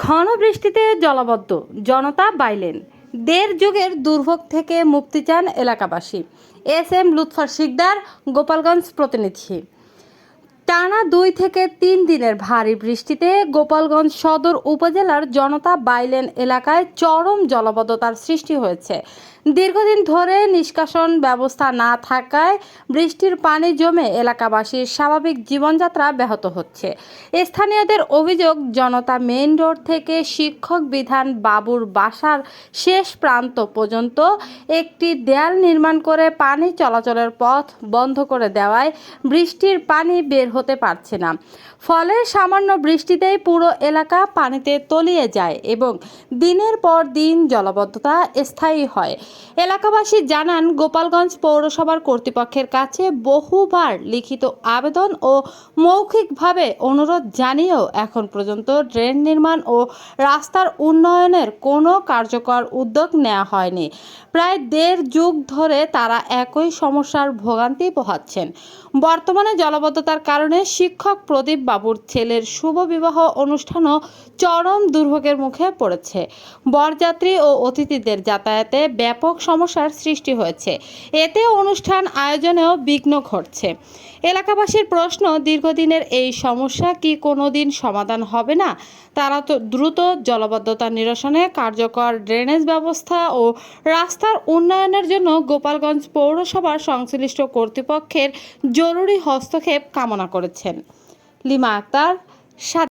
ঘন বৃষ্টিতে জলাবদ্ধ জনতা বাইলেন। দেড় যুগের দুর্ভোগ থেকে মুক্তি চান এলাকাবাসী। এস এম লুৎফর শিকদার, গোপালগঞ্জ প্রতিনিধি। টানা 2 থেকে 3 দিনের ভারী বৃষ্টিতে গোপালগঞ্জ সদর উপজেলার জনতা বাইলেন এলাকায় চরম জলাবদ্ধতার সৃষ্টি হয়েছে। দীর্ঘদিন ধরে নিষ্কাশন ব্যবস্থা না থাকায় বৃষ্টির পানি জমে এলাকাবাসীর স্বাভাবিক জীবনযাত্রা ব্যাহত হচ্ছে। স্থানীয়দের অভিযোগ, জনতা মেইন রোড থেকে শিক্ষক বিধান বাবুর বাসার শেষ প্রান্ত পর্যন্ত একটি দেয়াল নির্মাণ করে পানি চলাচলের পথ বন্ধ করে দেওয়ায় বৃষ্টির পানি বের হতে পারছে না। ফলে সামান্য বৃষ্টিতেই পুরো এলাকা পানিতে তলিয়ে যায় এবং দিনের পর দিন জলাবদ্ধতা স্থায়ী হয়। এলাকাবাসী জানান, গোপালগঞ্জ পৌরসভার কর্তৃপক্ষের কাছে বহুবার লিখিত আবেদন ও মৌখিকভাবে অনুরোধ জানিয়েও এখন পর্যন্ত ড্রেন নির্মাণ ও রাস্তার উন্নয়নের কোনো কার্যকর উদ্যোগ নেওয়া হয়নি। প্রায় 1.5 যুগ ধরে তারা একই সমস্যার ভোগান্তি পোহাচ্ছেন। বর্তমানে জলাবদ্ধতার কারণে শিক্ষক প্রদীপ বাবুর ছেলের শুভ বিবাহ অনুষ্ঠানও চরম দুর্ভোগের মুখে পড়েছে। বরযাত্রী ও অতিথিদের যাতায়াতে ব্যাপক সমস্যার সৃষ্টি হয়েছে। এতে অনুষ্ঠান আয়োজনেও বিঘ্ন ঘটছে। এলাকাবাসীর প্রশ্ন, দীর্ঘদিনের এই সমস্যা কি কোনোদিন সমাধান হবে না? তারা তো দ্রুত জলাবদ্ধতা নিরসনে কার্যকর ড্রেনেজ ব্যবস্থা ও রাস্তার উন্নয়নের জন্য গোপালগঞ্জ পৌরসভার সংশ্লিষ্ট কর্তৃপক্ষের জরুরি হস্তক্ষেপ কামনা করেছেন। লিমা আক্তার।